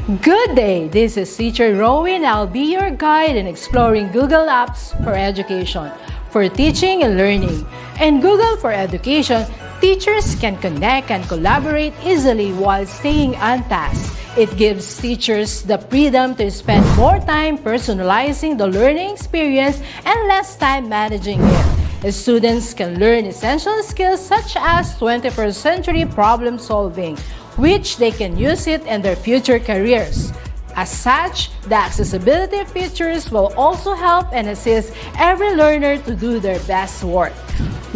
Good day, this is Teacher Rowan. I'll be your guide in exploring Google Apps for Education, for teaching and learning. In Google for Education, teachers can connect and collaborate easily while staying on task. It gives teachers the freedom to spend more time personalizing the learning experience and less time managing it. Students can learn essential skills such as 21st century problem solving, which they can use it in their future careers. As such, the accessibility features will also help and assist every learner to do their best work.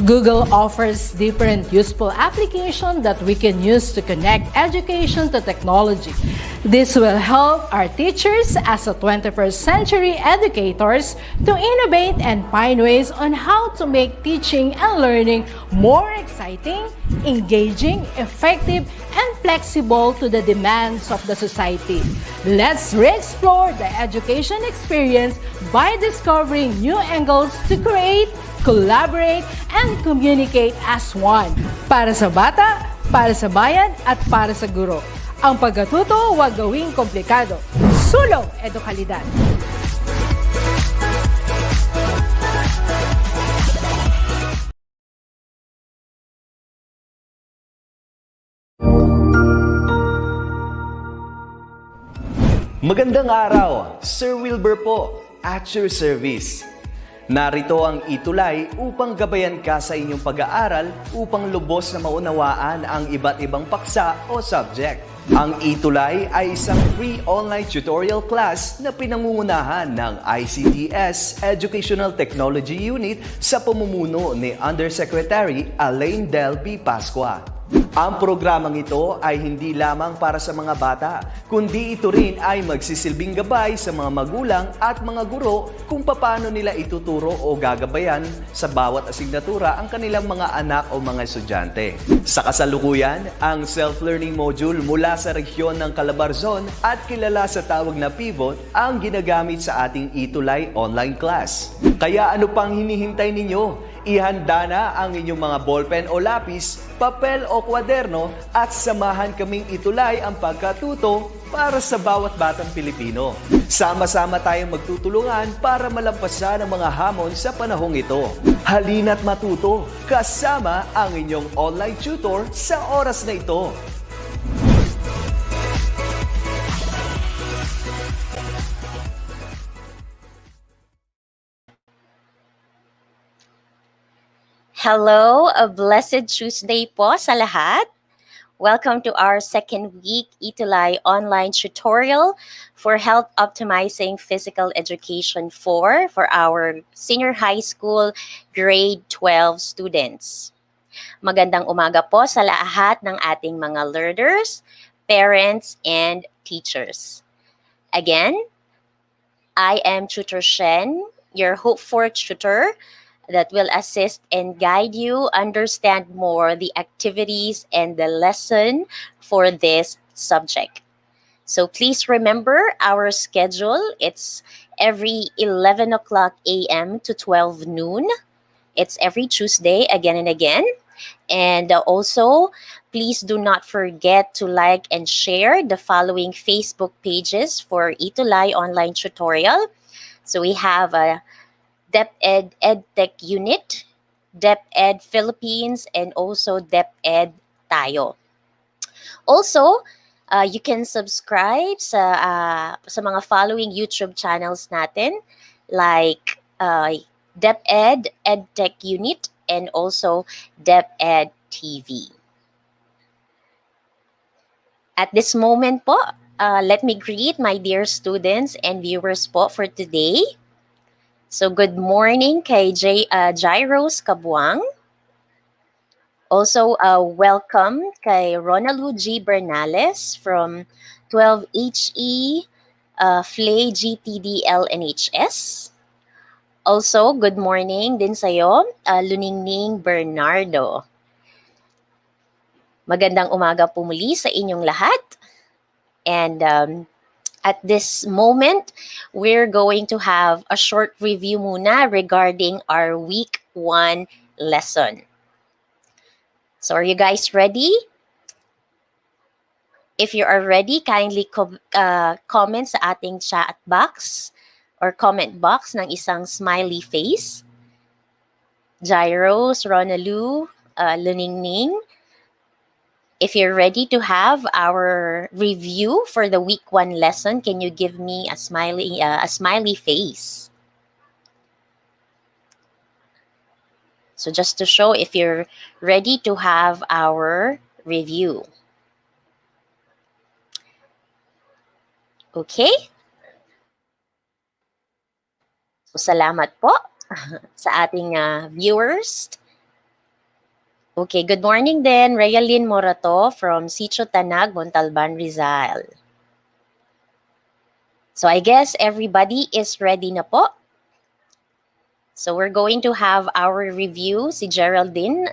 Google offers different useful applications that we can use to connect education to technology. This will help our teachers as a 21st century educators to innovate and find ways on how to make teaching and learning more exciting, engaging, effective, and flexible to the demands of the society. Let's re-explore the education experience by discovering new angles to create, collaborate, and communicate as one. Para sa bata, para sa bayan, at para sa guro. Ang pagkatuto, huwag gawing komplikado. Sulong edukalidad. Magandang araw, Sir Wilbur po, at your service. Narito ang ETUlay upang gabayan ka sa inyong pag-aaral upang lubos na maunawaan ang iba't ibang paksa o subject. Ang ETUlay ay isang free online tutorial class na pinangungunahan ng ICT's Educational Technology Unit sa pamumuno ni Undersecretary Elaine Del B. Pascua. Ang programang ito ay hindi lamang para sa mga bata, kundi ito rin ay magsisilbing gabay sa mga magulang at mga guro kung paano nila ituturo o gagabayan sa bawat asignatura ang kanilang mga anak o mga estudyante. Sa kasalukuyan, ang self-learning module mula sa rehiyon ng Calabarzon at kilala sa tawag na Pivot ang ginagamit sa ating ETUlay online class. Kaya ano pang hinihintay ninyo? Ihanda na ang inyong mga ballpen o lapis, papel o kwaderno at samahan kaming itulay ang pagkatuto para sa bawat batang Pilipino. Sama-sama tayong magtutulungan para malampasan ang mga hamon sa panahong ito. Halina't matuto kasama ang inyong online tutor sa oras na ito. Hello, a blessed Tuesday po sa lahat. Welcome to our second week ETUlay online tutorial for health optimizing physical education for our senior high school grade 12 students. Magandang umaga po sa lahat ng ating mga learners, parents, and teachers. Again, I am Tutor Shen, your hope for tutor, that will assist and guide you understand more the activities and the lesson for this subject. So please remember our schedule. It's every 11 o'clock a.m. to 12 noon. It's every Tuesday again and again. And also, please do not forget to like and share the following Facebook pages for ETUlay online tutorial. So we have a DepEd Edtech Unit, DepEd Philippines, and also DepEd Tayo. Also, you can subscribe sa mga following YouTube channels natin like DepEd Edtech Unit and also DepEd TV. At this moment po, let me greet my dear students and viewers po for today. So good morning kay Jairos Kabuang. Also, welcome kay Ronalu G. Bernales from 12HE FLAY GTD LNHS. Also, good morning din sa'yo, Luningning Bernardo. Magandang umaga po muli sa inyong lahat. And at this moment, we're going to have a short review muna regarding our Week 1 lesson. So are you guys ready? If you are ready, kindly comment sa ating chat box or comment box ng isang smiley face. Gyros, Ronalu, Luningning. If you're ready to have our review for the week 1 lesson, can you give me a smiley face? So just to show if you're ready to have our review. Okay? So salamat po sa ating viewers. Okay, good morning din, Realyn Morato from Sitio Tanag, Montalban, Rizal. So I guess everybody is ready na po. So we're going to have our review. Si Geraldine,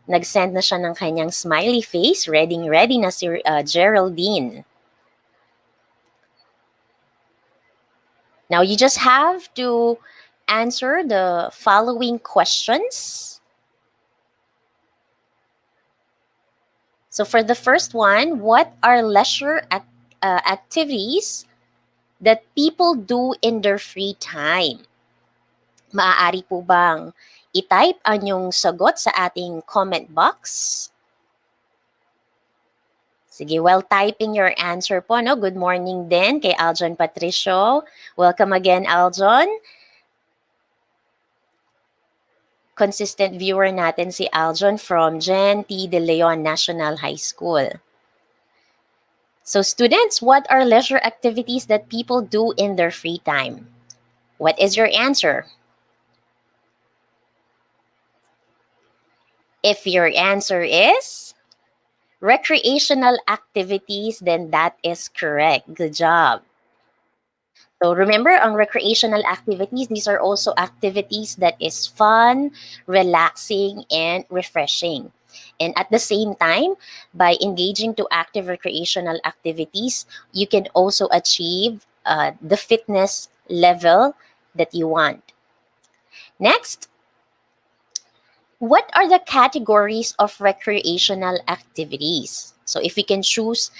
nag-send na siya ng kanyang smiley face. Ready na si Geraldine. Now you just have to answer the following questions. So for the first one, what are leisure activities that people do in their free time? Maaari po bang i-type ang inyong sagot sa ating comment box? Sige, while typing your answer po, no? Good morning din kay Aljon Patricio. Welcome again, Aljon. Consistent viewer natin si Aljon from Gen T. De Leon National High School. So students, what are leisure activities that people do in their free time? What is your answer? If your answer is recreational activities, then that is correct. Good job. So remember, ang recreational activities, these are also activities that is fun, relaxing, and refreshing. And at the same time, by engaging to active recreational activities, you can also achieve the fitness level that you want. Next, what are the categories of recreational activities? So if we can choose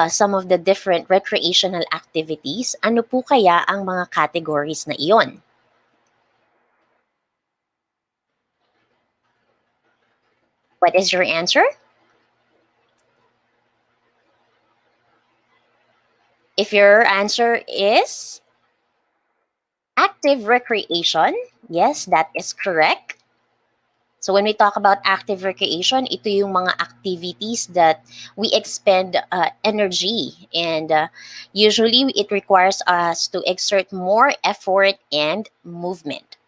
some of the different recreational activities, ano po kaya ang mga categories na iyon? What is your answer? If your answer is active recreation, yes, that is correct. So when we talk about active recreation, ito yung mga activities that we expend energy, and usually it requires us to exert more effort and movement.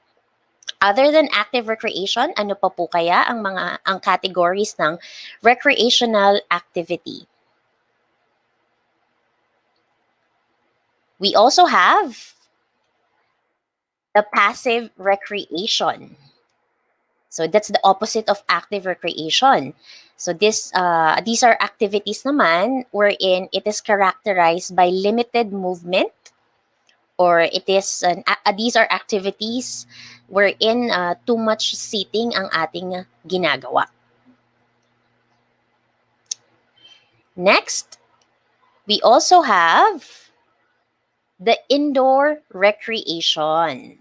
Other than active recreation, ano pa po kaya ang categories ng recreational activity? We also have the passive recreation. So that's the opposite of active recreation. So these are activities naman wherein it is characterized by limited movement, or these are activities wherein too much sitting ang ating ginagawa. Next, we also have the indoor recreation.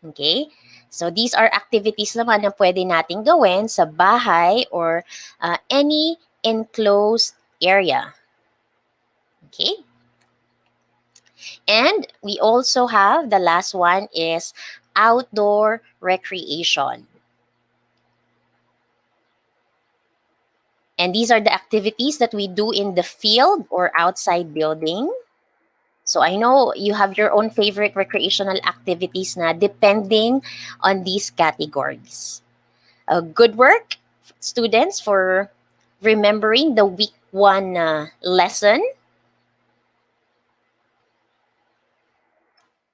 Okay? So these are activities naman na pwede nating gawin sa bahay or any enclosed area. Okay? And we also have the last one is outdoor recreation. And these are the activities that we do in the field or outside building. So I know you have your own favorite recreational activities na depending on these categories. Good work, students, for remembering the week 1 lesson.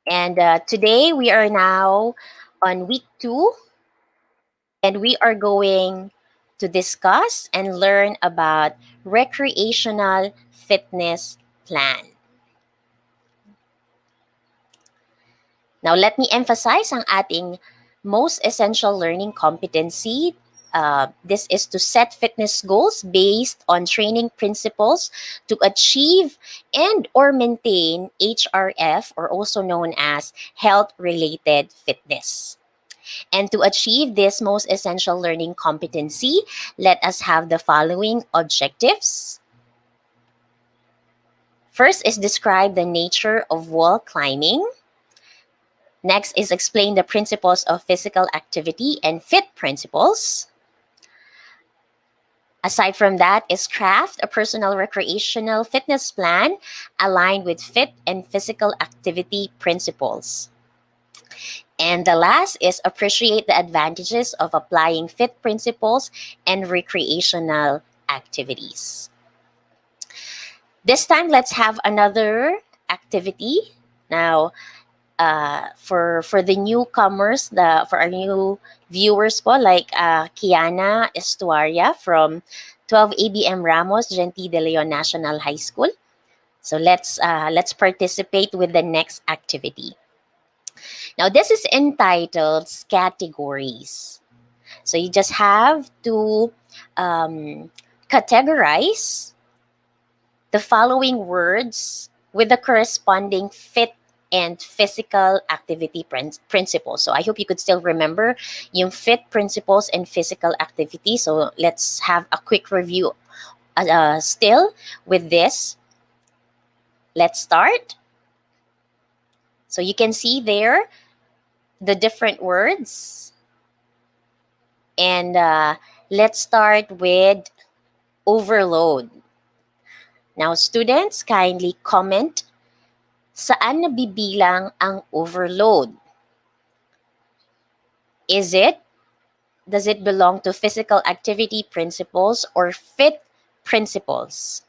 And today we are now on week 2, and we are going to discuss and learn about recreational fitness plan. Now, let me emphasize ang ating most essential learning competency This is to set fitness goals based on training principles to achieve and or maintain HRF, or also known as health-related fitness. And to achieve this most essential learning competency, let us have the following objectives. First is describe the nature of wall climbing. Next is explain the principles of physical activity and fit principles. Aside from that is craft a personal recreational fitness plan aligned with fit and physical activity principles. And the last is appreciate the advantages of applying fit principles and recreational activities. This time, let's have another activity. Now, for the newcomers, for our new viewers po, like Kiana Estuaria from 12 ABM Ramos, Genti de Leon National High School. So let's participate with the next activity. Now, this is entitled Categories. So you just have to categorize the following words with the corresponding fit and physical activity principles. So I hope you could still remember yung fit principles and physical activity. So let's have a quick review still with this. Let's start. So you can see there the different words. And let's start with overload. Now, students, kindly comment saan nabibilang ang overload. Does it belong to physical activity principles or fit principles?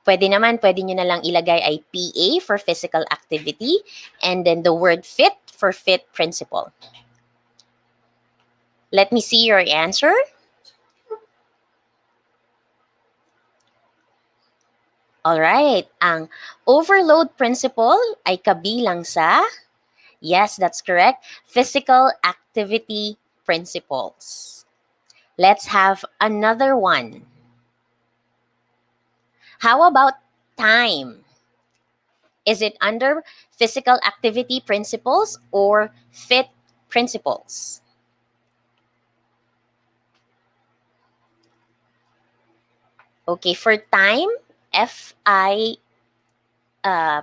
Pwede nyo na lang ilagay ay PA for physical activity and then the word fit for fit principle. Let me see your answer. Alright, ang overload principle ay kabilang sa, yes, that's correct, physical activity principles. Let's have another one. How about time? Is it under physical activity principles or fit principles? Okay, for time,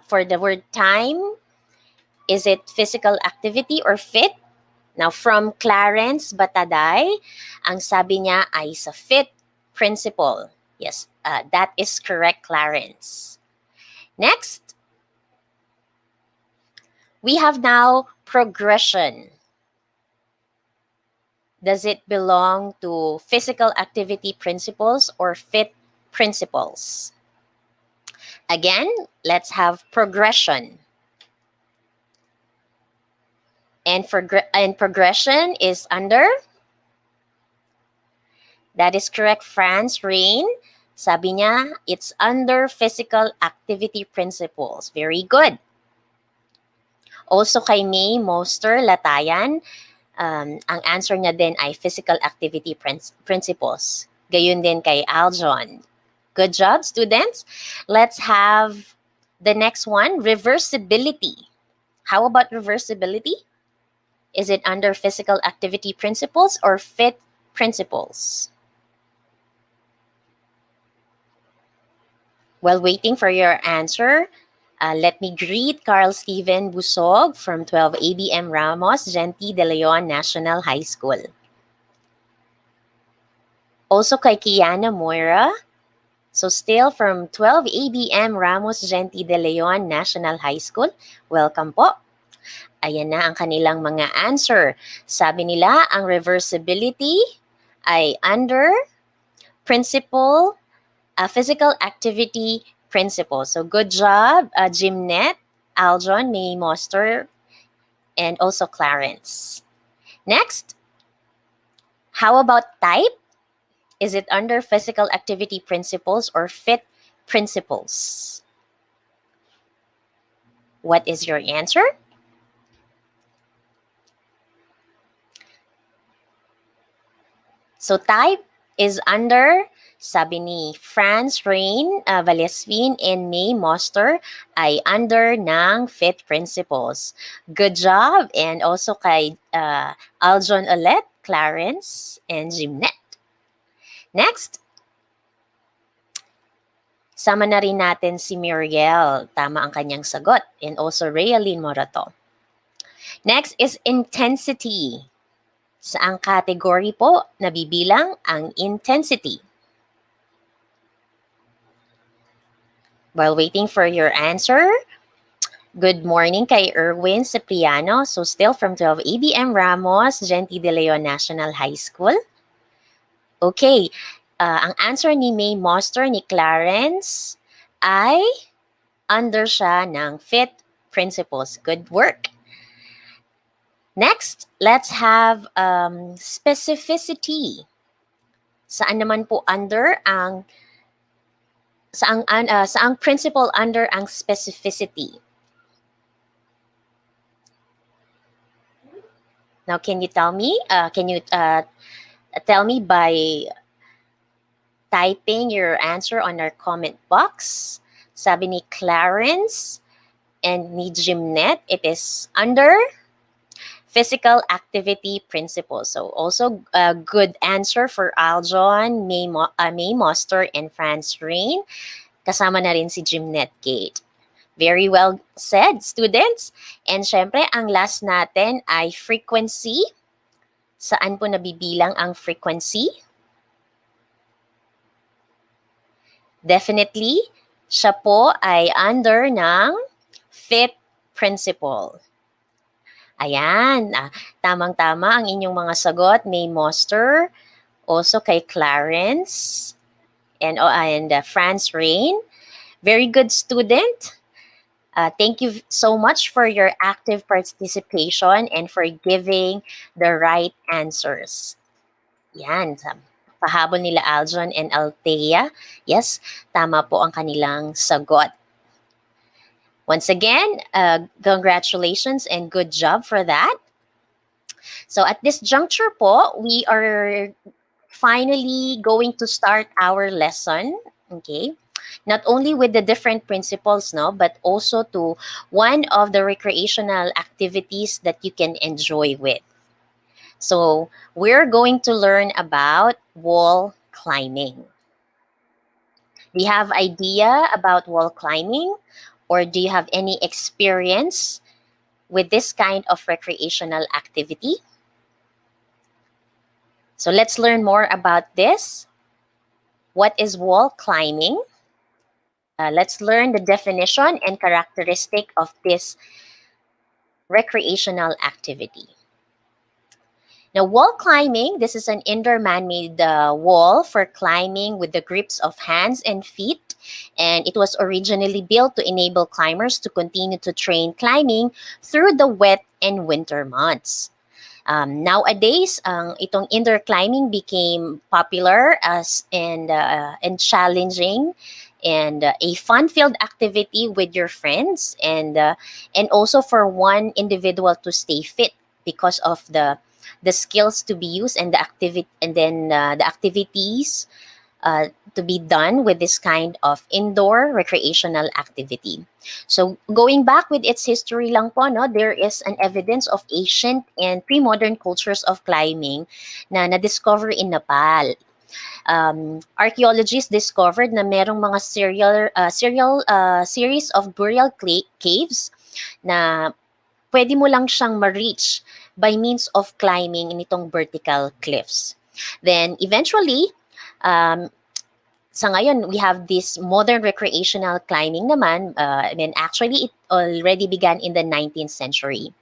for the word time, is it physical activity or fit? Now, from Clarence Bataday, ang sabi niya ay sa fit principle. Yes, that is correct, Clarence. Next, we have now progression. Does it belong to physical activity principles or fit principles? Again, let's have progression. And progression is under? That is correct, Franz Rain. Sabi niya, it's under physical activity principles. Very good. Also kay May Moster Latayan, ang answer niya din ay physical activity principles. Gayun din kay Aljon. Good job, students. Let's have the next one, reversibility. How about reversibility? Is it under physical activity principles or fit principles? While waiting for your answer, let me greet Carl Steven Busog from 12 ABM Ramos, Genti de Leon National High School. Also kay Kiana Moira. So still from 12 ABM Ramos, Genti de Leon National High School. Welcome po. Ayan na ang kanilang mga answer. Sabi nila, ang reversibility ay under principle, physical activity principle. So good job, Jimnet, Aljon, May Moster, and also Clarence. Next, how about type? Is it under physical activity principles or fit principles? What is your answer? So type is under, sabi ni Franz Rain, Valesvin, and May Moster, ay under ng FIT principles. Good job! And also kay Aljon ulit, Clarence, and Jimnet. Next, sama na rin natin si Muriel. Tama ang kanyang sagot. And also Realin Morato. Next is intensity. Saang category po nabibilang ang intensity? While waiting for your answer, good morning kay Erwin Cipriano. So still from 12 ABM Ramos, Genti de Leon National High School. Okay, ang answer ni May Moster, ni Clarence, ay under siya ng FIT principles. Good work. Next, let's have specificity. Saan naman po under ang saang principle under ang specificity? Now, can you tell me? Can you tell me by typing your answer on our comment box? Sabi ni Clarence and ni Jimnet, it is under physical activity principles. So also a good answer for Aljon, May Moster, and Franz Rain. Kasama na rin si Jimnet Gate. Very well said, students. And syempre, ang last natin ay frequency. Saan po nabibilang ang frequency? Definitely, siya po ay under ng FIT principle. Ayan, tamang-tama ang inyong mga sagot, May Moster, also kay Clarence, and Franz Rain. Very good student. Thank you so much for your active participation and for giving the right answers. Yan, pahabol nila Aljon and Althea. Yes, tama po ang kanilang sagot. Once again, congratulations and good job for that. So at this juncture po, we are finally going to start our lesson, okay? Not only with the different principles, no, but also to one of the recreational activities that you can enjoy with. So we're going to learn about wall climbing. Do you have idea about wall climbing? Or do you have any experience with this kind of recreational activity? So let's learn more about this. What is wall climbing? Let's learn the definition and characteristic of this recreational activity. Now, wall climbing, this is an indoor man-made wall for climbing with the grips of hands and feet. And it was originally built to enable climbers to continue to train climbing through the wet and winter months. Nowadays, itong indoor climbing became popular and challenging and a fun-filled activity with your friends and also for one individual to stay fit because of the skills to be used and the activities to be done with this kind of indoor recreational activity. So going back with its history lang po, no, there is an evidence of ancient and pre-modern cultures of climbing na na-discover in Nepal. Archaeologists discovered na merong mga series of burial caves na pwede mo lang siyang ma-reach by means of climbing in itong vertical cliffs. Then eventually, sa ngayon, we have this modern recreational climbing naman. Actually, it already began in the 19th century.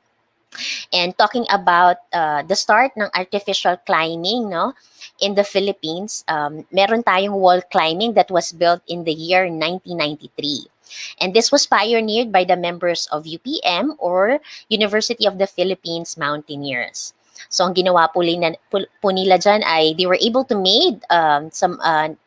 And talking about the start ng artificial climbing, no, in the Philippines, meron tayong wall climbing that was built in the year 1993. And this was pioneered by the members of UPM or University of the Philippines Mountaineers. So ang ginawa po nila dyan ay they were able to make some ng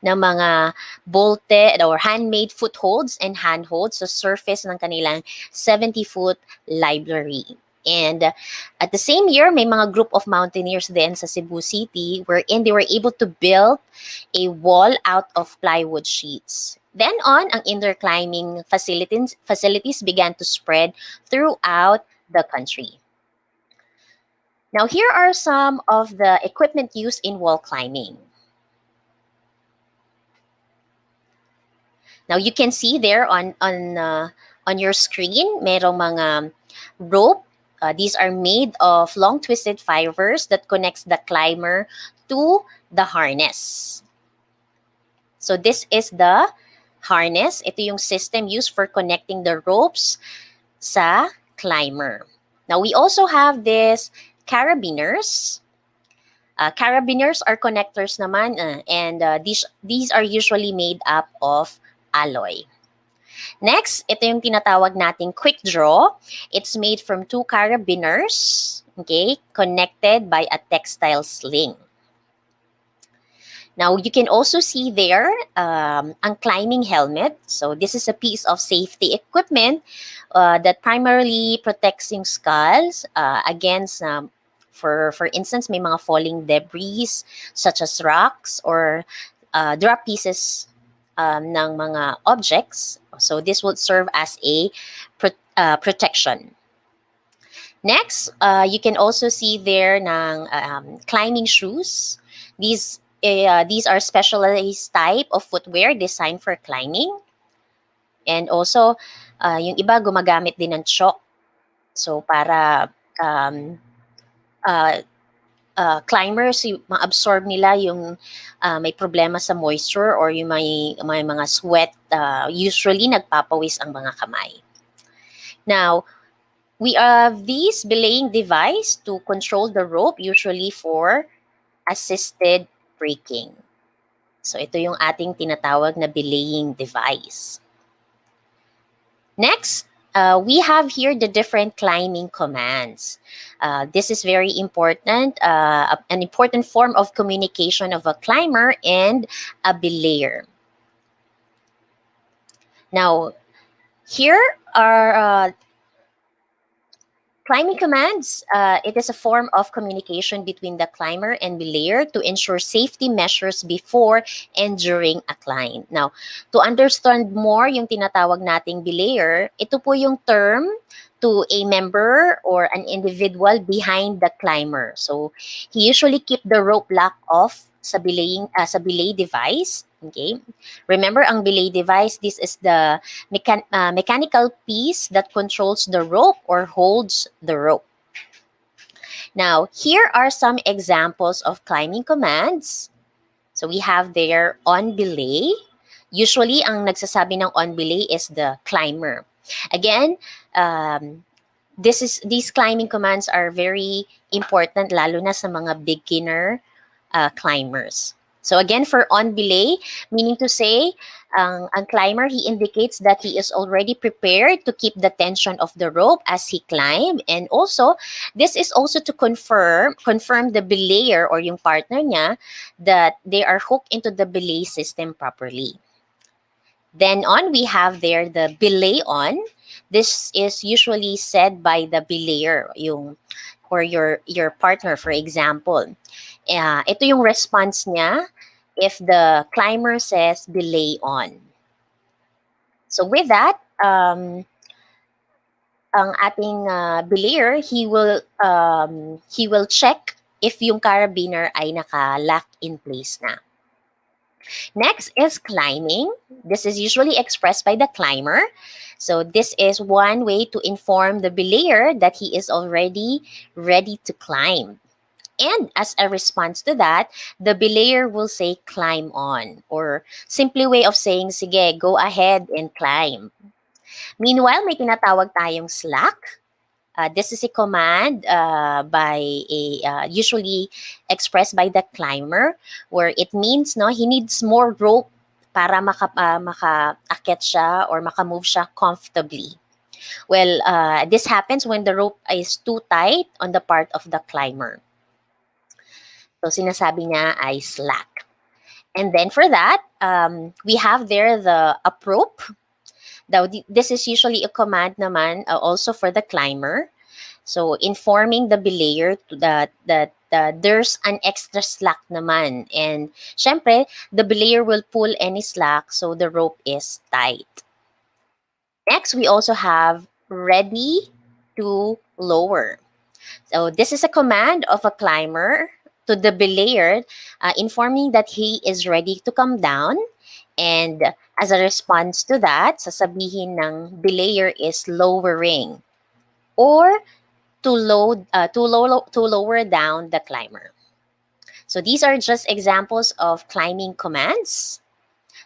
mga bolted or handmade footholds and handholds sa surface ng kanilang 70-foot library. And at the same year, may mga group of mountaineers din sa Cebu City wherein they were able to build a wall out of plywood sheets. Then on, ang indoor climbing facilities began to spread throughout the country. Now, here are some of the equipment used in wall climbing. Now, you can see there on your screen, merong mga rope. These are made of long twisted fibers that connects the climber to the harness. So this is the harness. Ito yung system used for connecting the ropes sa climber. Now, we also have this carabiners. Carabiners are connectors naman, and these are usually made up of alloy. Next, ito yung tinatawag nating quick draw. It's made from 2 carabiners, okay, connected by a textile sling. Now, you can also see there ang climbing helmet. So, this is a piece of safety equipment that primarily protects yung skulls against, for instance, may mga falling debris such as rocks or drop pieces ng mga objects. So, this would serve as a protection. Next, you can also see there ng climbing shoes. These are specialized type of footwear designed for climbing. And also, yung iba gumagamit din ng chalk. So, para climbers, ma-absorb nila yung may problema sa moisture or yung may mga sweat. Usually, nagpapawis ang mga kamay. Now, we have this belaying device to control the rope, usually for assisted braking. So, ito yung ating tinatawag na belaying device. Next, we have here the different climbing commands. This is very important, an important form of communication of a climber and a belayer. Now, here are climbing commands. It is a form of communication between the climber and belayer to ensure safety measures before and during a climb. Now, to understand more yung tinatawag nating belayer, ito po yung term to a member or an individual behind the climber. So, he usually keep the rope lock off sa belay device. Okay? Remember, ang belay device, this is the mechanical piece that controls the rope or holds the rope. Now, here are some examples of climbing commands. So, we have there on belay. Usually, ang nagsasabi ng on belay is the climber. Again, these climbing commands are very important, lalo na sa mga beginner climbers. So again, for on belay, meaning to say, ang climber, he indicates that he is already prepared to keep the tension of the rope as he climb. And also, this is also to confirm the belayer or yung partner niya that they are hooked into the belay system properly. Then on, we have there the belay on. This is usually said by the belayer, or your partner, for example. Ito yung response niya if the climber says belay on. So with that, ang ating belayer, he will check if yung carabiner ay naka-lock in place na. Next is climbing. This is usually expressed by the climber. So this is one way to inform the belayer that he is already ready to climb. And as a response to that, the belayer will say climb on, or simply way of saying, sige, go ahead and climb. Meanwhile, may tinatawag tayong slack. This is a command usually expressed by the climber, where it means he needs more rope para maka-akit siya or maka-move siya comfortably. Well, this happens when the rope is too tight on the part of the climber. So, sinasabi niya ay slack. And then for that, we have there the up rope. Now, this is usually a command naman also for the climber. So informing the belayer to that there's an extra slack naman. And syempre, the belayer will pull any slack so the rope is tight. Next, we also have ready to lower. So this is a command of a climber to the belayer, informing that he is ready to come down. And as a response to that, sasabihin ng belayer is lowering or to lower down the climber. So these are just examples of climbing commands.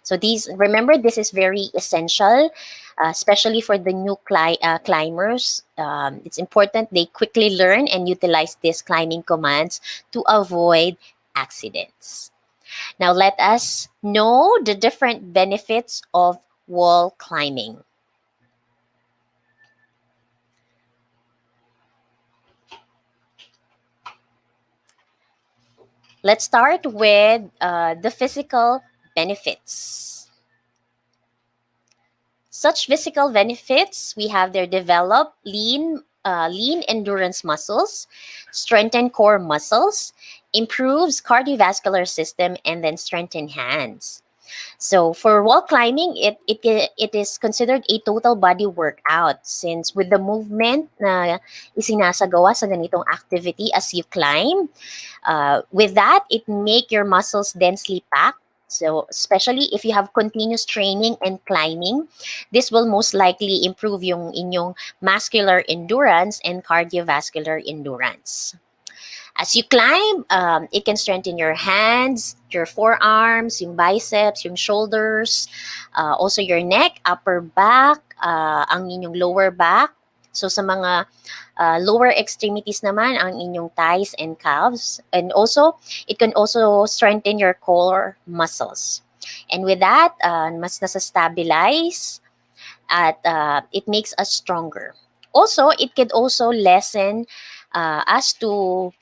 So these, remember, this is very essential, especially for the new climbers. It's important they quickly learn and utilize these climbing commands to avoid accidents. Now let us know the different benefits of wall climbing. Let's start with the physical benefits. Such physical benefits, we have their develop lean endurance muscles, strengthen core muscles, improves cardiovascular system, and then strengthen hands. So for wall climbing, it is considered a total body workout since with the movement na isinasagawa sa ganitong activity as you climb, with that, it make your muscles densely packed. So especially if you have continuous training and climbing, this will most likely improve yung inyong muscular endurance and cardiovascular endurance. As you climb, it can strengthen your hands, your forearms, yung biceps, yung shoulders, also your neck, upper back, ang inyong lower back. So sa mga lower extremities naman, ang inyong thighs and calves. And also, it can also strengthen your core muscles. And with that, mas nasa-stabilize at it makes us stronger. Also, it could also lessen us to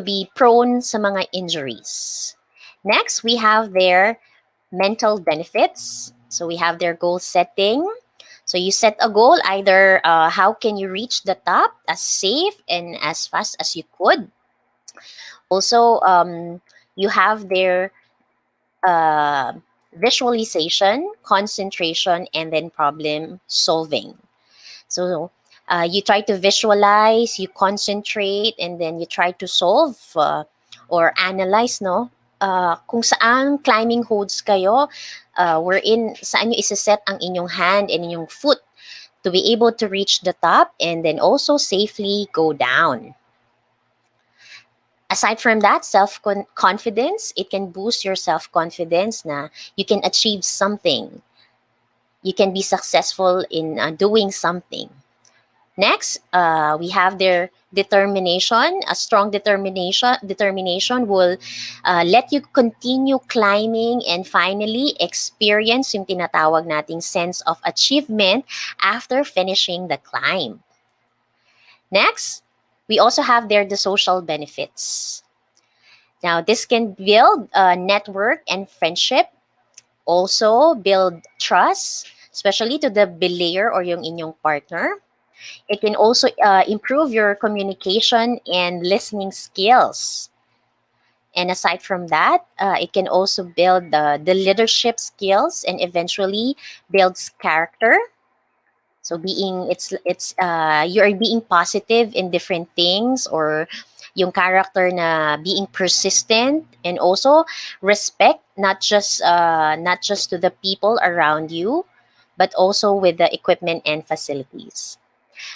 be prone sa mga injuries. Next, we have their mental benefits. So we have their goal setting. So you set a goal, either how can you reach the top as safe and as fast as you could. Also, you have their visualization, concentration, and then problem solving. So you try to visualize, you concentrate, and then you try to solve or analyze, no? Kung saan climbing holds kayo, wherein saan nyo isa-set ang inyong hand and inyong foot to be able to reach the top and then also safely go down. Aside from that, self-confidence, it can boost your self-confidence na you can achieve something. You can be successful in doing something. Next, we have their determination. A strong determination will let you continue climbing and finally experience yung tinatawag nating sense of achievement after finishing the climb. Next, we also have the social benefits. Now, this can build network and friendship, also build trust, especially to the belayer or yung inyong partner. It can also improve your communication and listening skills. And aside from that, it can also build the leadership skills and eventually builds character. So you're being positive in different things, or yung character na being persistent, and also respect not just to the people around you, but also with the equipment and facilities.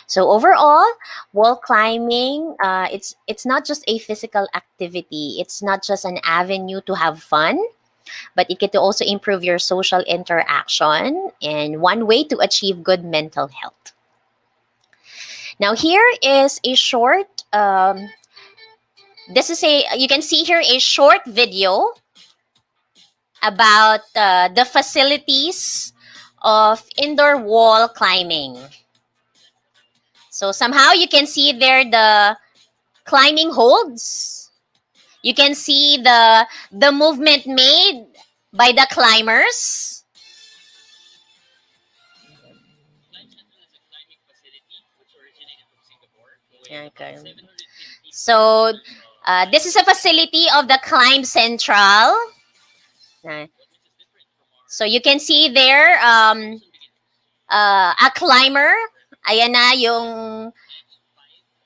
So overall, wall climbing, it's not just a physical activity. It's not just an avenue to have fun, but it can also improve your social interaction and one way to achieve good mental health. Now here is a short, you can see here a short video about the facilities of indoor wall climbing. So somehow you can see there the climbing holds. You can see the movement made by the climbers. Okay. So, this is a facility of the Climb Central. Uh, So, you can see there, a climber. Ayan na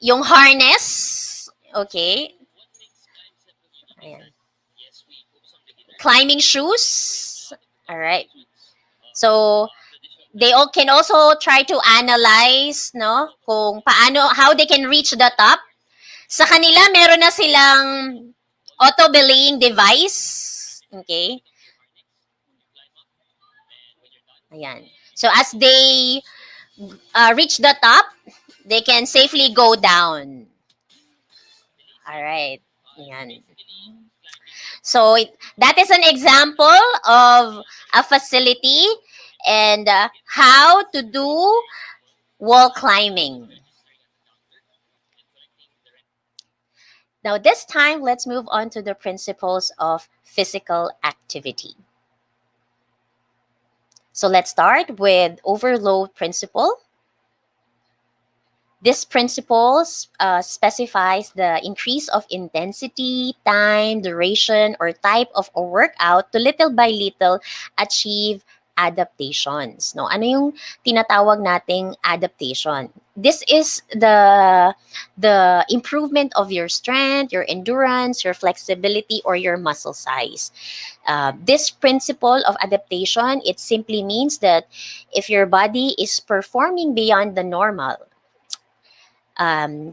yung harness. Okay. Ayan. Climbing shoes. All right. So, they all can also try to analyze, no, kung paano, how they can reach the top. Sa kanila, meron na silang auto-belaying device. Okay. Ayan. So, as they reach the top, they can safely go down. All right. Ayan. So, that is an example of a facility and how to do wall climbing. Now, this time, let's move on to the principles of physical activity. So let's start with overload principle. This principle specifies the increase of intensity, time, duration, or type of a workout to little by little achieve adaptations. No? Ano yung tinatawag nating adaptation? This is the improvement of your strength, your endurance, your flexibility, or your muscle size. This principle of adaptation, it simply means that if your body is performing beyond the normal,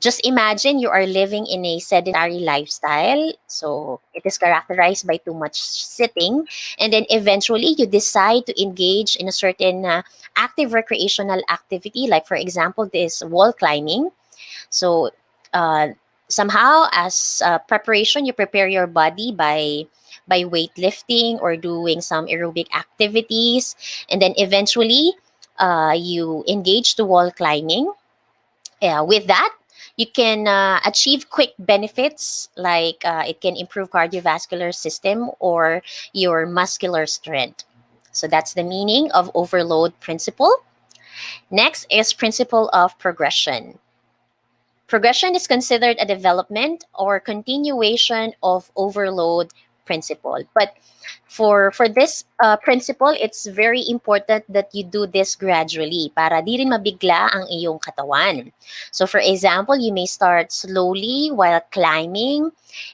just imagine you are living in a sedentary lifestyle. So it is characterized by too much sitting. And then eventually you decide to engage in a certain active recreational activity, like for example, this wall climbing. So somehow as preparation, you prepare your body by weightlifting or doing some aerobic activities. And then eventually you engage to wall climbing. With that, you can achieve quick benefits like it can improve cardiovascular system or your muscular strength. So that's the meaning of overload principle. Next is principle of progression. Progression is considered a development or continuation of overload principle. But for this principle, it's very important that you do this gradually para di rin mabigla ang iyong katawan. So for example, you may start slowly while climbing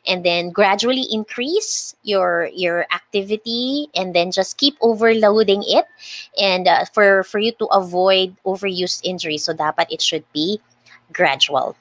and then gradually increase your activity and then just keep overloading it and for you to avoid overuse injury. So dapat it should be gradual.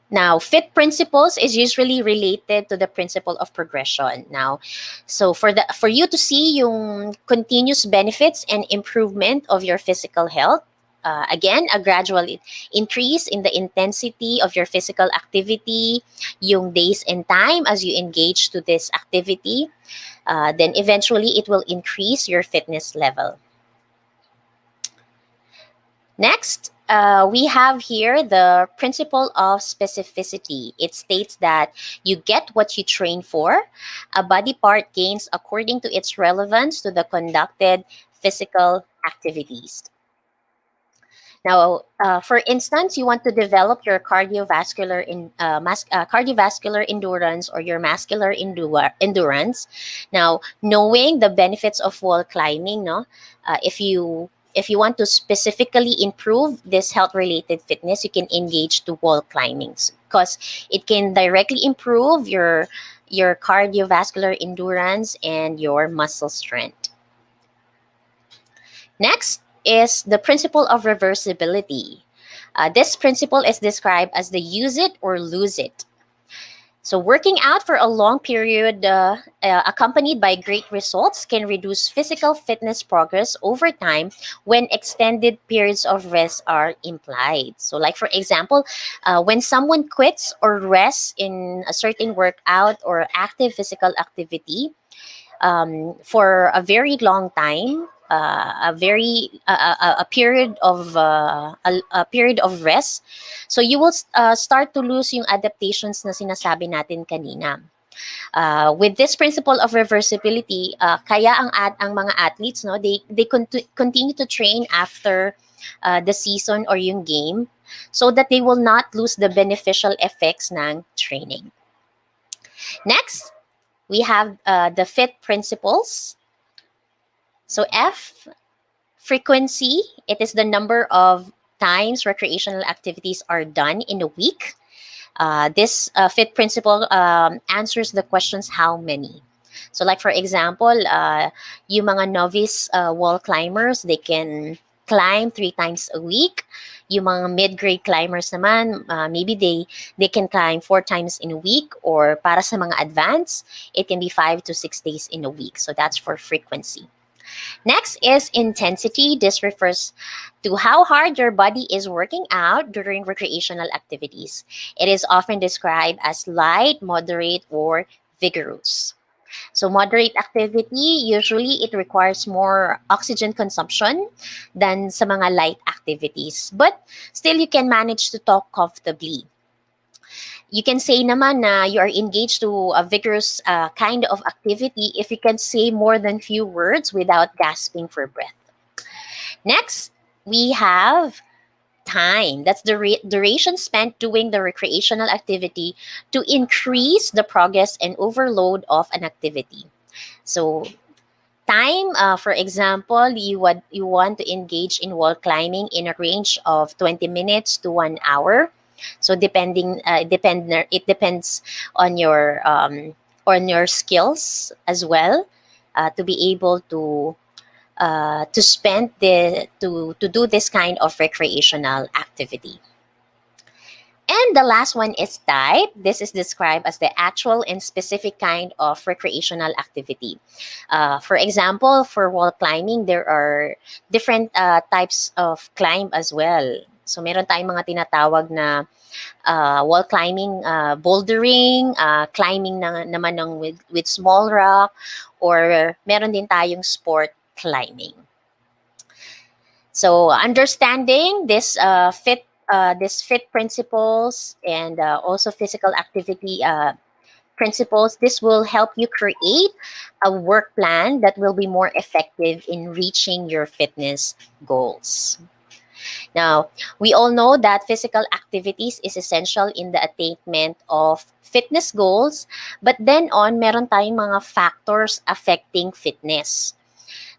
Now, fit principles is usually related to the principle of progression. Now, so for you to see yung continuous benefits and improvement of your physical health, again, a gradual increase in the intensity of your physical activity, yung days and time as you engage to this activity, then eventually it will increase your fitness level. Next, we have here the principle of specificity. It states that you get what you train for. A body part gains according to its relevance to the conducted physical activities. Now, for instance, you want to develop your cardiovascular endurance or your muscular endurance. Now, knowing the benefits of wall climbing, no, if you want to specifically improve this health-related fitness, you can engage to wall climbing because it can directly improve your cardiovascular endurance and your muscle strength. Next is the principle of reversibility. This principle is described as the use it or lose it. So working out for a long period accompanied by great results can reduce physical fitness progress over time when extended periods of rest are implied. So like for example, when someone quits or rests in a certain workout or active physical activity for a very long time, a period of rest, so you will start to lose yung adaptations na sinasabi natin kanina. With this principle of reversibility, kaya ang mga athletes, no, they continue to train after the season or yung game so that they will not lose the beneficial effects ng training. Next, we have the FIT principles. So F, frequency, it is the number of times recreational activities are done in a week. This FIT principle answers the questions how many. So like for example, yung mga novice wall climbers, they can climb 3 times a week. Yung mga mid-grade climbers naman, maybe they can climb 4 times in a week, or para sa mga advanced, it can be 5 to 6 days in a week. So that's for frequency. Next is intensity. This refers to how hard your body is working out during recreational activities. It is often described as light, moderate, or vigorous. So moderate activity, usually it requires more oxygen consumption than sa mga light activities. But still, you can manage to talk comfortably. You can say naman na you are engaged to a vigorous kind of activity if you can say more than few words without gasping for breath. Next, we have time. That's the duration spent doing the recreational activity to increase the progress and overload of an activity. So time, for example, you want to engage in wall climbing in a range of 20 minutes to 1 hour. So it depends on your skills as well, to be able to spend to do this kind of recreational activity. And the last one is type. This is described as the actual and specific kind of recreational activity. For example, for wall climbing, there are different types of climb as well. So meron tayong mga tinatawag na wall climbing, bouldering, climbing naman with small rock, or meron din tayong sport climbing. So understanding this fit principles and also physical activity principles, this will help you create a work plan that will be more effective in reaching your fitness goals. Now, we all know that physical activities is essential in the attainment of fitness goals, but then on, meron tayong mga factors affecting fitness.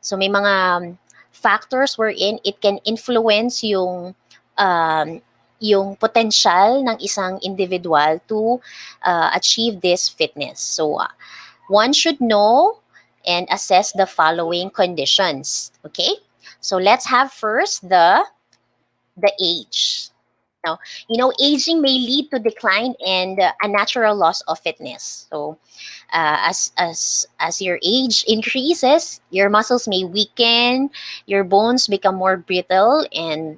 So may mga factors wherein it can influence yung potential ng isang individual to achieve this fitness. So one should know and assess the following conditions. Okay? So let's have first the age. Now, aging may lead to decline and a natural loss of fitness. So, as your age increases, your muscles may weaken, your bones become more brittle, and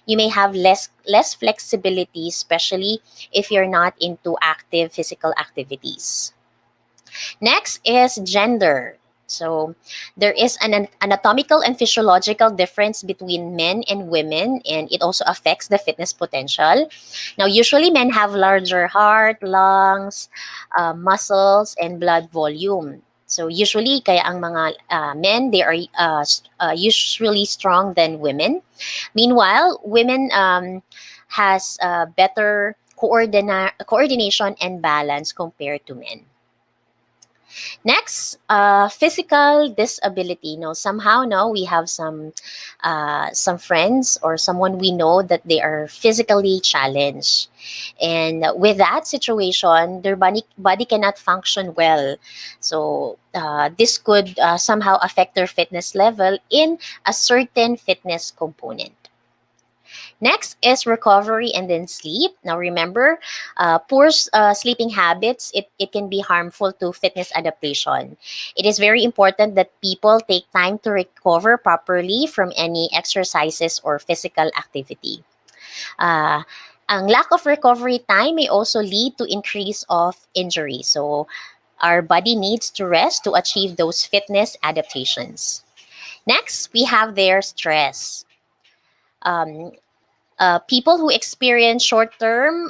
you may have less flexibility, especially if you're not into active physical activities. Next is gender. So there is an anatomical and physiological difference between men and women, and it also affects the fitness potential. Now, usually men have larger heart, lungs, muscles, and blood volume. So usually, kaya ang mga men, they are usually strong than women. Meanwhile, women has better coordination and balance compared to men. Next, physical disability. Somehow, we have some friends or someone we know that they are physically challenged, and with that situation, their body cannot function well. So this could somehow affect their fitness level in a certain fitness component. Next is recovery and then sleep. Now remember, poor sleeping habits, it can be harmful to fitness adaptation. It is very important that people take time to recover properly from any exercises or physical activity. Ang lack of recovery time may also lead to increase of injury. So our body needs to rest to achieve those fitness adaptations. Next, we have their stress. People who experience short-term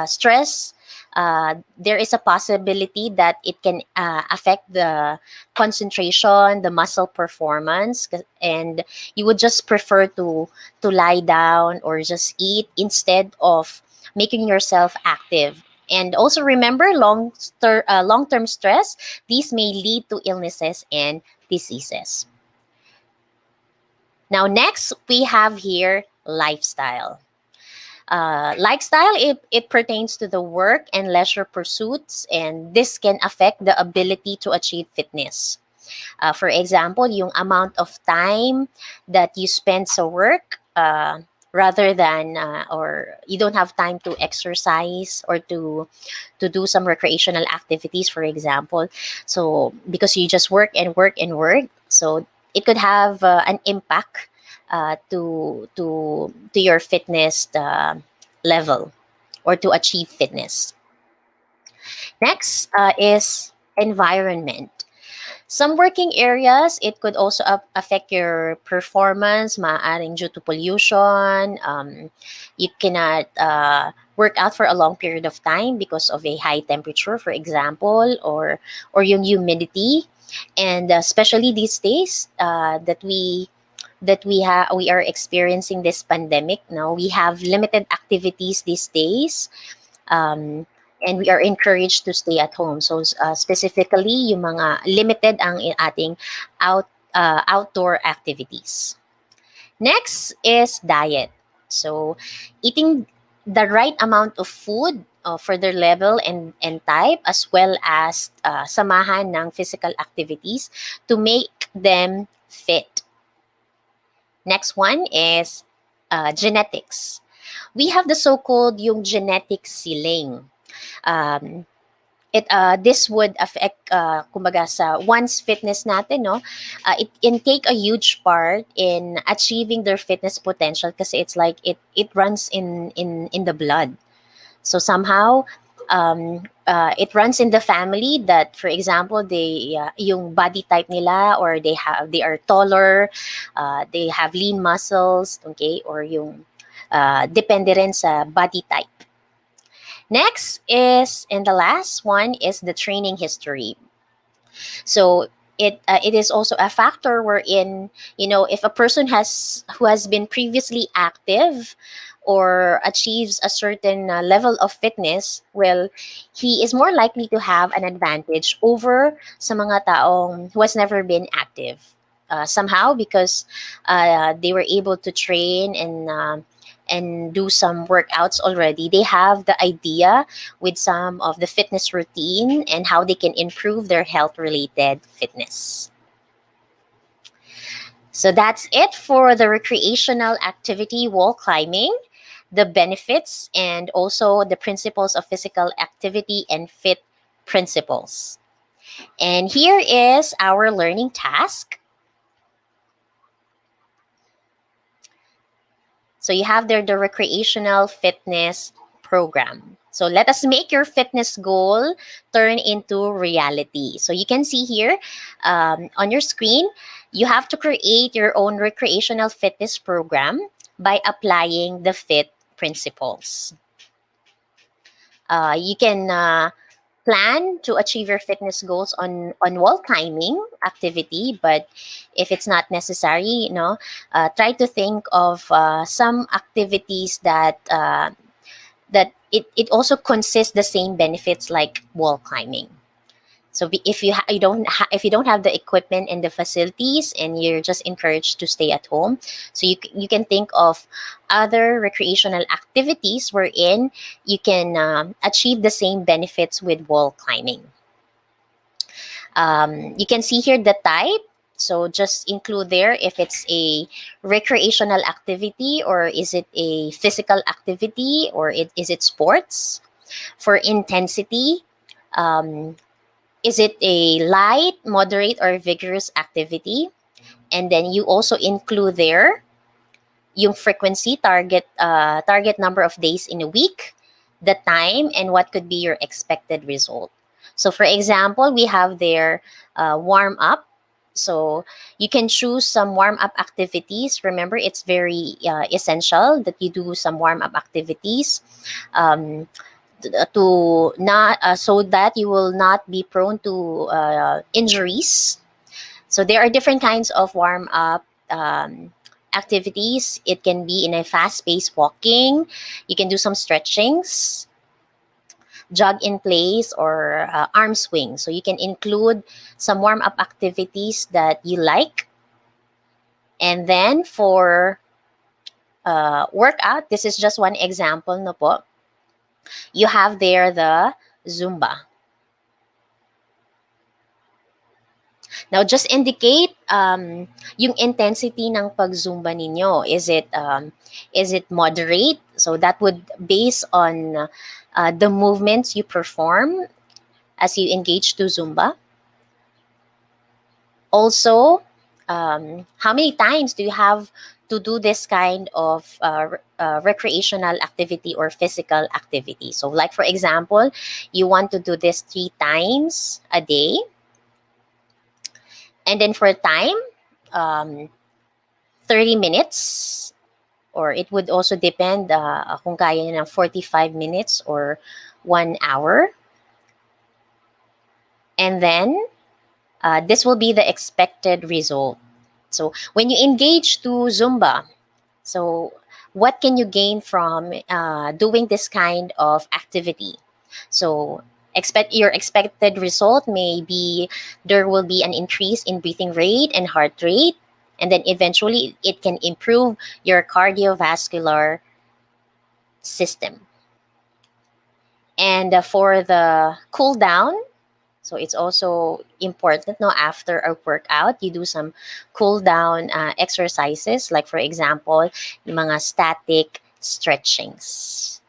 stress there is a possibility that it can affect the concentration, the muscle performance, and you would just prefer to lie down or just eat instead of making yourself active. And also remember long-term stress. These may lead to illnesses and diseases. Now, next we have here lifestyle. Lifestyle, it pertains to the work and leisure pursuits, and this can affect the ability to achieve fitness. For example, yung amount of time that you spend sa work, rather than or you don't have time to exercise or to do some recreational activities, for example. So because you just work and work and work, so it could have an impact to your fitness level or to achieve fitness. Next is environment. Some working areas, it could also affect your performance, maaring due to pollution. You cannot work out for a long period of time because of a high temperature, for example, or yung humidity. And especially these days we are experiencing this pandemic now, we have limited activities these days, um, and we are encouraged to stay at home. So specifically, yung mga limited ang ating outdoor activities. Next is diet. So eating the right amount of food for their level and type, as well as samahan ng physical activities to make them fit. Next one is genetics. We have the so-called yung genetic ceiling. This would affect kumbaga sa one's fitness natin, no. It can take a huge part in achieving their fitness potential kasi it's like it runs in the blood. So somehow it runs in the family that, for example, they yung body type nila, or they are taller, they have lean muscles, okay, or yung depende rin sa body type. Next is, and the last one is the training history. So it is also a factor wherein, if a person who has been previously active or achieves a certain level of fitness, well, he is more likely to have an advantage over sa mga taong who has never been active. Somehow, because they were able to train and do some workouts already, they have the idea with some of the fitness routine and how they can improve their health-related fitness. So that's it for the recreational activity wall climbing, the benefits, and also the principles of physical activity and fit principles. And here is our learning task. So you have there the recreational fitness program. So let us make your fitness goal turn into reality. So you can see here on your screen, you have to create your own recreational fitness program by applying the FIT principles. You can plan to achieve your fitness goals on wall climbing activity, but if it's not necessary, try to think of some activities that it also consists the same benefits like wall climbing. So if you don't have the equipment and the facilities, and you're just encouraged to stay at home, so you can think of other recreational activities wherein you can achieve the same benefits with wall climbing. You can see here the type. So just include there if it's a recreational activity, or is it a physical activity, or is it sports. For intensity, is it a light, moderate, or vigorous activity? And then you also include there yung frequency, target number of days in a week, the time, and what could be your expected result. So for example, we have there warm up. So you can choose some warm up activities. Remember, it's very essential that you do some warm up activities. to not so that you will not be prone to injuries. So there are different kinds of warm up activities. It can be in a fast paced walking. You can do some stretchings, jog in place, or arm swing. So you can include some warm up activities that you like. And then for workout, this is just one example, no po. You have there the Zumba. Now, just indicate yung intensity ng pag-Zumba ninyo. Is it moderate? So that would base on the movements you perform as you engage to Zumba. Also, how many times do you have to do this kind of recreational activity or physical activity? So, like for example, you want to do this 3 times a day. And then for time, 30 minutes, or it would also depend kung kaya nyo ng 45 minutes or 1 hour. And then, this will be the expected result. So when you engage to Zumba, so what can you gain from doing this kind of activity? So your expected result may be there will be an increase in breathing rate and heart rate, and then eventually it can improve your cardiovascular system. And for the cool down, so it's also important, no, after a workout, you do some cool down exercises, like for example, yung mga static stretchings.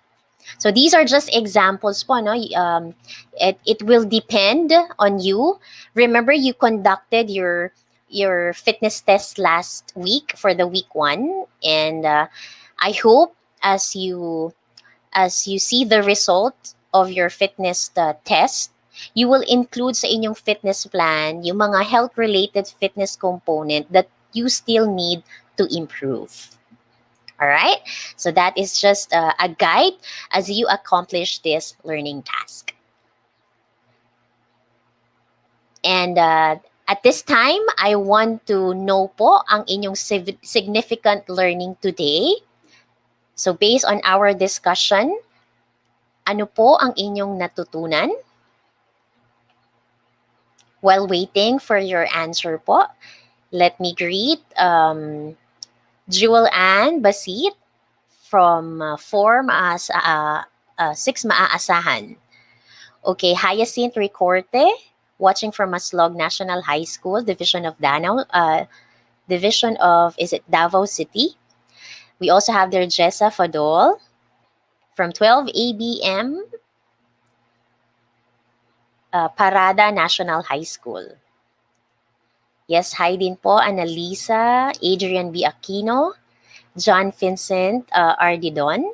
So these are just examples po, no? It will depend on you. Remember, you conducted your fitness test last week for the week 1, and I hope as you see the result of your fitness test, you will include sa inyong fitness plan yung mga health-related fitness component that you still need to improve. All right? So that is just a guide as you accomplish this learning task. And at this time, I want to know po ang inyong significant learning today. So based on our discussion, ano po ang inyong natutunan? While waiting for your answer po, let me greet Jewel Ann Basit from 6 Maaasahan. Okay, Hyacinth Ricorte, watching from Maslog National High School, Division of Davao City. We also have there Jessa Fadol from 12 ABM, Parada National High School. Yes, hi din po Annalisa, Adrian B. Aquino, John Vincent Ardidon.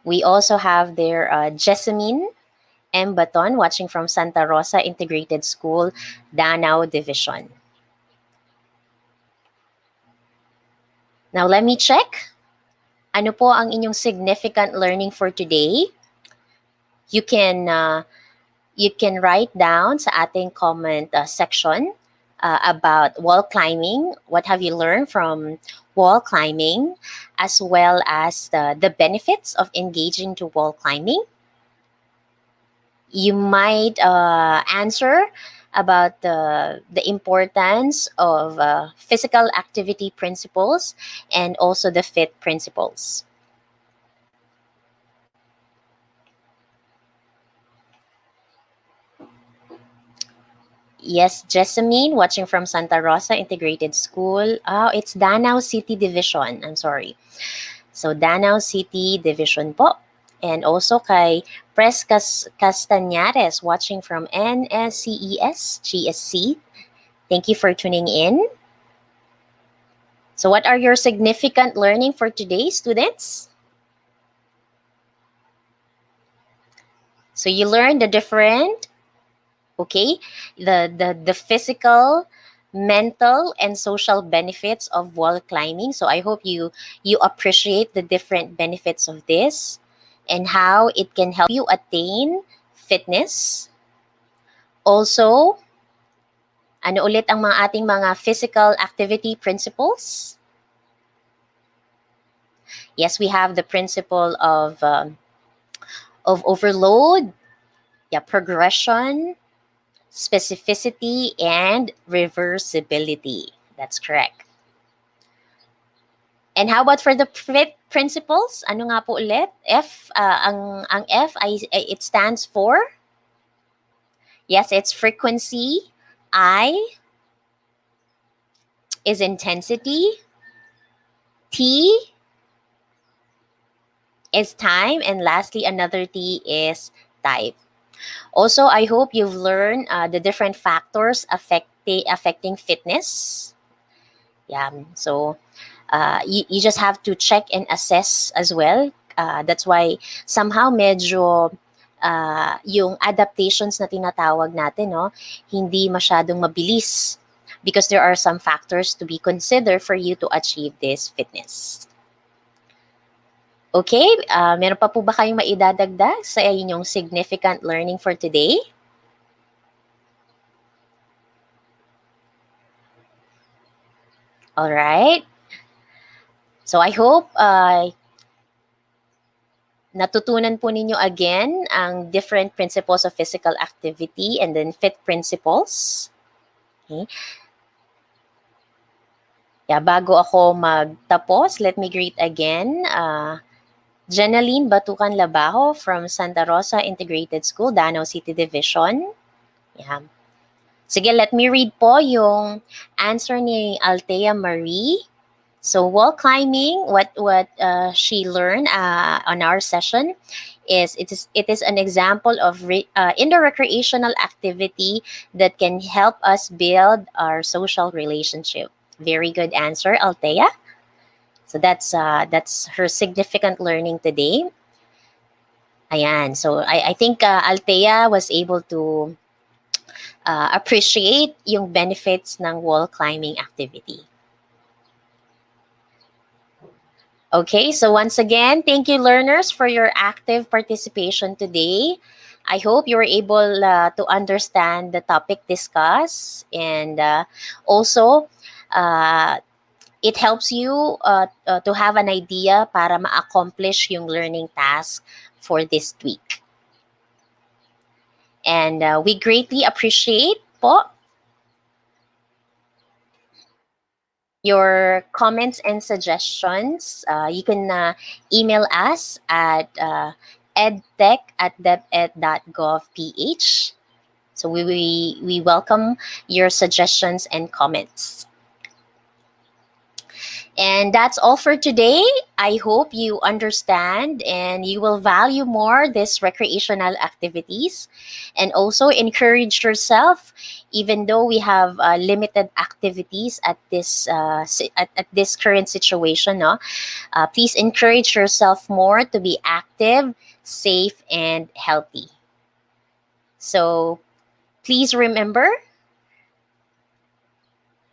We also have there Jessamine M. Baton, watching from Santa Rosa Integrated School, Danao Division. Now let me check. Ano po ang inyong significant learning for today? You can write down sa ating comment section about wall climbing. What have you learned from wall climbing, as well as the benefits of engaging to wall climbing? You might answer about the importance of physical activity principles and also the FIT principles. Yes, Jessamine, watching from Santa Rosa Integrated School. Oh, it's Danao City Division. I'm sorry. So, Danao City Division po. And also kay Pres Castañares, watching from NSCES, GSC. Thank you for tuning in. So, what are your significant learning for today, students? So, you learned the different, okay, the physical mental and social benefits of wall climbing. So I hope you appreciate the different benefits of this and how it can help you attain fitness. Also, ano ulit ang ating mga physical activity principles? Yes, we have the principle of overload, progression, specificity, and reversibility. That's correct. And how about for the fit principles? Ano nga po ulit? Ang F it stands for, yes, it's frequency. I is intensity. T is time. And lastly, another T is type. Also, I hope you've learned the different factors affecting fitness. Yeah, so you just have to check and assess as well. That's why somehow medyo yung adaptations na tinatawag natin, no, hindi masyadong mabilis because there are some factors to be considered for you to achieve this fitness. Okay, meron pa po ba kayong maidadagdag sa inyong significant learning for today? All right. So I hope natutunan po ninyo again ang different principles of physical activity and then fit principles. Okay. Yeah, bago ako magtapos, let me greet again Jenaline Batucan Labajo from Santa Rosa Integrated School, Danao City Division. Yeah. Sige, let me read po yung answer ni Althea Marie. So wall climbing, what she learned on our session is it is an example of indoor recreational activity that can help us build our social relationship. Very good answer, Althea. So that's her significant learning today. Ayan. So I think Althea was able to appreciate yung benefits ng wall climbing activity. Okay, so once again, thank you learners for your active participation today. I hope you were able to understand the topic discussed, and also it helps you to have an idea para ma-accomplish yung learning task for this week. And we greatly appreciate po your comments and suggestions. You can email us at edtech@deped.gov.ph. So we welcome your suggestions and comments. And that's all for today. I hope you understand and you will value more these recreational activities and also encourage yourself, even though we have limited activities at this current situation. No? Please encourage yourself more to be active, safe, and healthy. So please remember,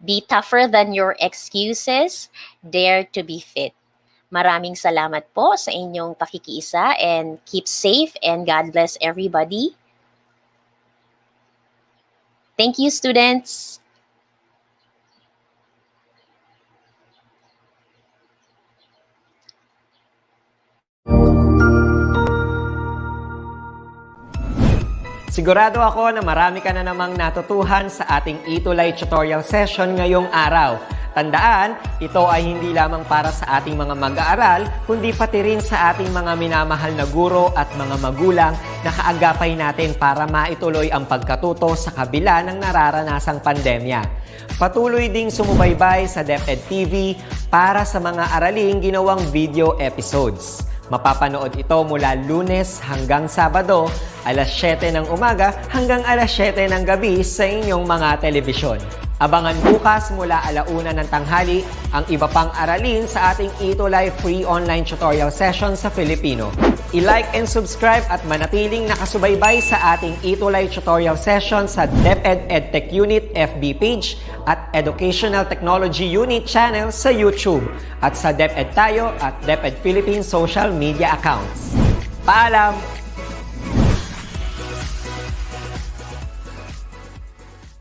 be tougher than your excuses. Dare to be fit. Maraming salamat po sa inyong pakikiisa and keep safe and God bless everybody. Thank you, students. Sigurado ako na marami ka na namang natutuhan sa ating ETUlay tutorial session ngayong araw. Tandaan, ito ay hindi lamang para sa ating mga mag-aaral, kundi pati rin sa ating mga minamahal na guro at mga magulang na kaagapay natin para maituloy ang pagkatuto sa kabila ng nararanasang pandemya. Patuloy ding sumubaybay sa DepEd TV para sa mga araling ginawang video episodes. Mapapanood ito mula Lunes hanggang Sabado, alas 7 ng umaga hanggang alas 7 ng gabi sa inyong mga telebisyon. Abangan bukas mula 1:00 ng tanghali ang iba pang aralin sa ating ETUlay free online tutorial session sa Filipino. I-like and subscribe at manatiling nakasubaybay sa ating ETUlay tutorial session sa DepEd Edtech Unit FB page at Educational Technology Unit channel sa YouTube at sa DepEd Tayo at DepEd Philippines social media accounts. Paalam!